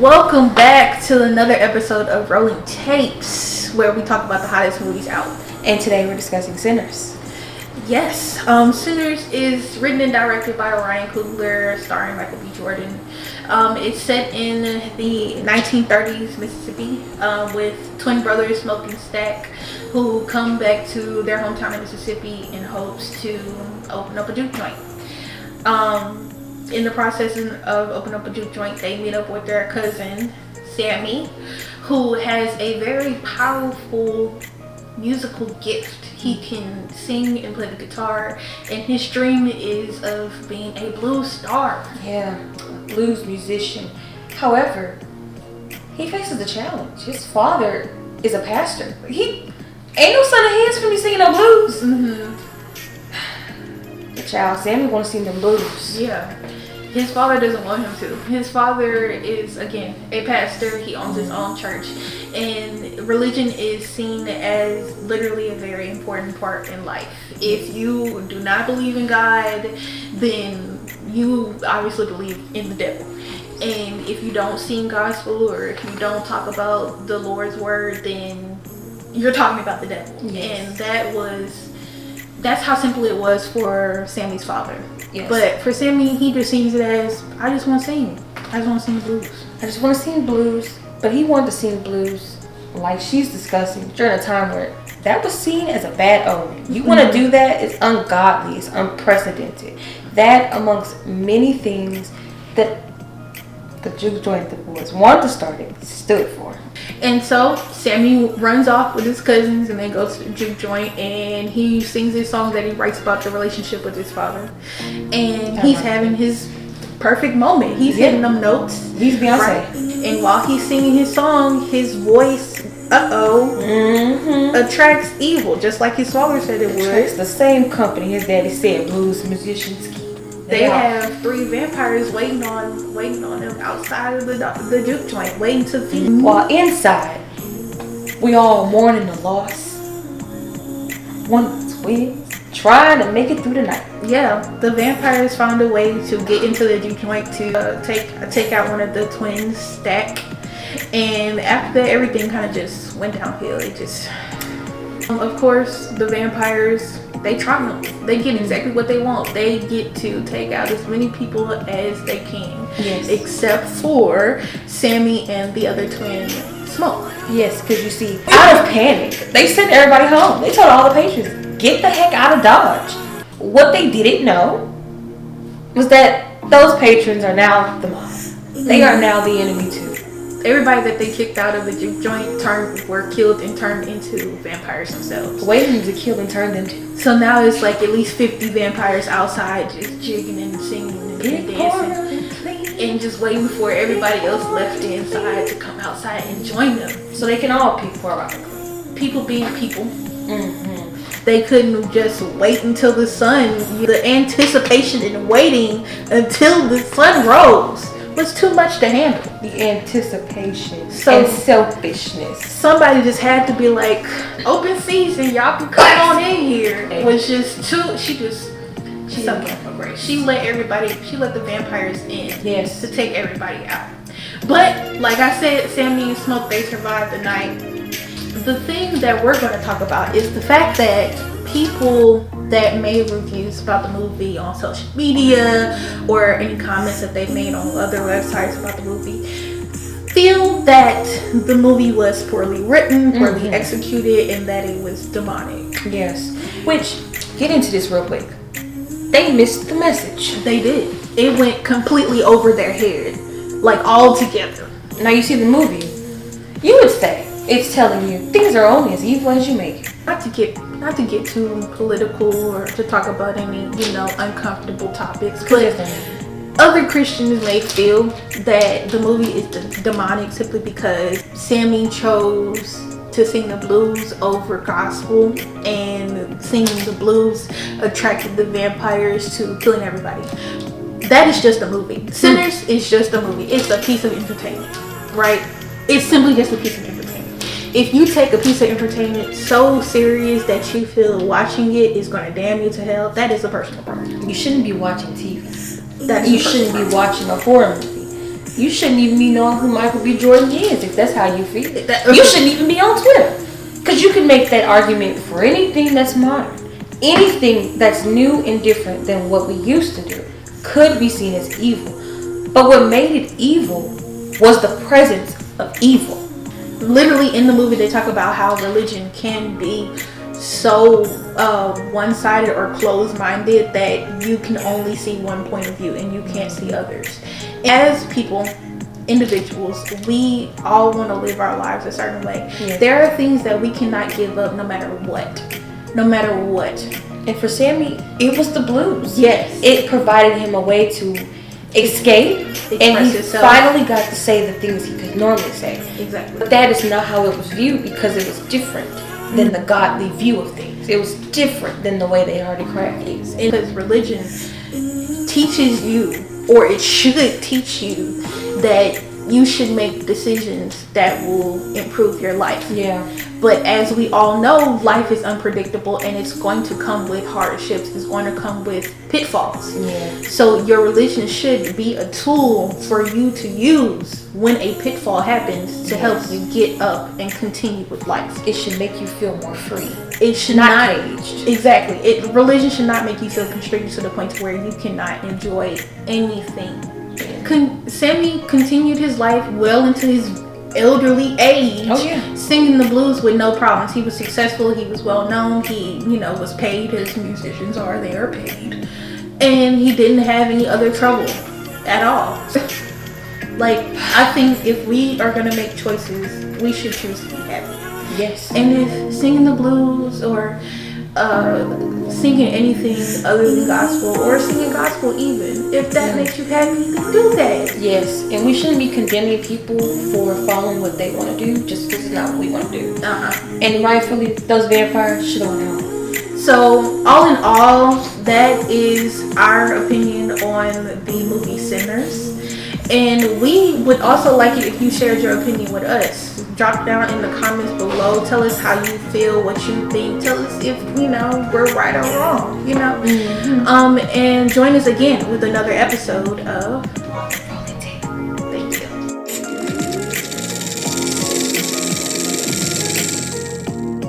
Welcome back to another episode of Rolling Tapes, where we talk about the hottest movies out. And today we're discussing Sinners. Yes, Sinners is written and directed by Ryan Coogler, starring Michael B. Jordan. It's set in the 1930s Mississippi with twin brothers Smoke and Stack, who come back to their hometown in Mississippi in hopes to open up a juke joint. In the process of opening up a juke joint, they meet up with their cousin Sammy, who has a very powerful musical gift. He can sing and play the guitar, and his dream is of being a blues star. Yeah, a blues musician. However, he faces a challenge. His father is a pastor. He ain't no son of his for me singing no blues. The child Sammy want to sing the blues. Yeah. His father doesn't want him to. His father is, again, a pastor. He owns his own church. And religion is seen as literally a very important part in life. If you do not believe in God, then you obviously believe in the devil. And if you don't sing gospel, or if you don't talk about the Lord's word, then you're talking about the devil. Yes. And that's how simple it was for Sammy's father. Yes. But for Sammy, he just sees it as, I just want to sing. I just want to sing the blues. I just want to sing blues. But he wanted to sing blues, like she's discussing, during a time where that was seen as a bad omen. You want to do that, it's ungodly, it's unprecedented. That, amongst many things that the juke joint that was wanted to start it, stood for. And so Sammy runs off with his cousins, and they go to the juke joint, and he sings his song that he writes about the relationship with his father. And he's having his perfect moment. He's hitting them notes. He's Beyonce. Right? And while he's singing his song, his voice, attracts evil, just like his father said it would. Attracts the same company his daddy said blues musicians keep. They have 3 vampires waiting on them outside of the juke joint, waiting to feed. While inside, we all mourning the loss. One of the twins trying to make it through the night. Yeah, the vampires found a way to get into the juke joint to take out one of the twins, Stack. And after that, everything kind of just went downhill. It just, of course, the vampires, they triumph. They get exactly what they want. They get to take out as many people as they can. Yes. Except for Sammy and the other twin, Smoke. Yes, because you see, out of panic, they sent everybody home. They told all the patrons, get the heck out of Dodge. What they didn't know was that those patrons are now the mob. They are now the enemy too. Everybody that they kicked out of the juke joint were killed and turned into vampires themselves. Waiting to kill and turn them to. So now it's like at least 50 vampires outside just jigging and singing and dancing. And just waiting for everybody else left inside to come outside and join them. So they can all peek for around. People being people. They couldn't just wait until the sun. The anticipation and waiting until the sun rose was too much to handle. The anticipation and selfishness. Somebody just had to be like, open season, y'all can come on in here. It was just too. She let the vampires in. Yes. To take everybody out. But like I said, Sammy and Smoke, they survived the night. The thing that we're going to talk about is the fact that people that made reviews about the movie on social media, or any comments that they've made on other websites about the movie, feel that the movie was poorly written, poorly executed, and that it was demonic. Yes. Which, get into this real quick. They missed the message. They did. It went completely over their head, like all together. Now you see the movie, you would say it's telling you things are only as evil as you make it. Not to get too political or to talk about any, uncomfortable topics, but other Christians may feel that the movie is demonic simply because Sammy chose to sing the blues over gospel, and singing the blues attracted the vampires to killing everybody. That is just a movie. Sinners is just a movie. It's a piece of entertainment, right? It's simply just a piece of entertainment. If you take a piece of entertainment so serious that you feel watching it is going to damn you to hell, that is a personal problem. You shouldn't be watching TV. You shouldn't be watching a horror movie. You shouldn't even be knowing who Michael B. Jordan is if that's how you feel. You shouldn't even be on Twitter. Because you can make that argument for anything that's modern. Anything that's new and different than what we used to do could be seen as evil. But what made it evil was the presence of evil. Literally in the movie they talk about how religion can be so one-sided or closed-minded that you can only see one point of view and you can't see others. As people, individuals, we all want to live our lives a certain way. Yes. There are things that we cannot give up no matter what. No matter what. And for Sammy, it was the blues. Yes. It provided him a way to escape, and he himself. finally got to say the things he could normally say. Exactly. But that is not how it was viewed, because it was different than the godly view of things. It was different than the way they already crafted it. Because religion teaches you, or it should teach you, that you should make decisions that will improve your life. Yeah. But as we all know, life is unpredictable and it's going to come with hardships. It's going to come with pitfalls. Yeah. So your religion should be a tool for you to use when a pitfall happens to help you get up and continue with life. It should make you feel more free. It should not not caged. Exactly. Religion should not make you feel constricted to the point to where you cannot enjoy anything. Sammy continued his life well into his elderly age, singing the blues with no problems. He was successful, he was well known, he was paid as musicians are, they are paid, and he didn't have any other trouble at all. Like, I think if we are going to make choices, we should choose to be happy. Yes. And if singing the blues or singing anything other than gospel, or singing gospel even, if that makes you happy, then do that. Yes, and we shouldn't be condemning people for following what they want to do just because it's not what we want to do. And rightfully, those vampires should have went home. So, all in all, that is our opinion on the movie Sinners. And we would also like it if you shared your opinion with us. Drop down in the comments below. Tell us how you feel, what you think. Tell us if, we're right or wrong, And join us again with another episode of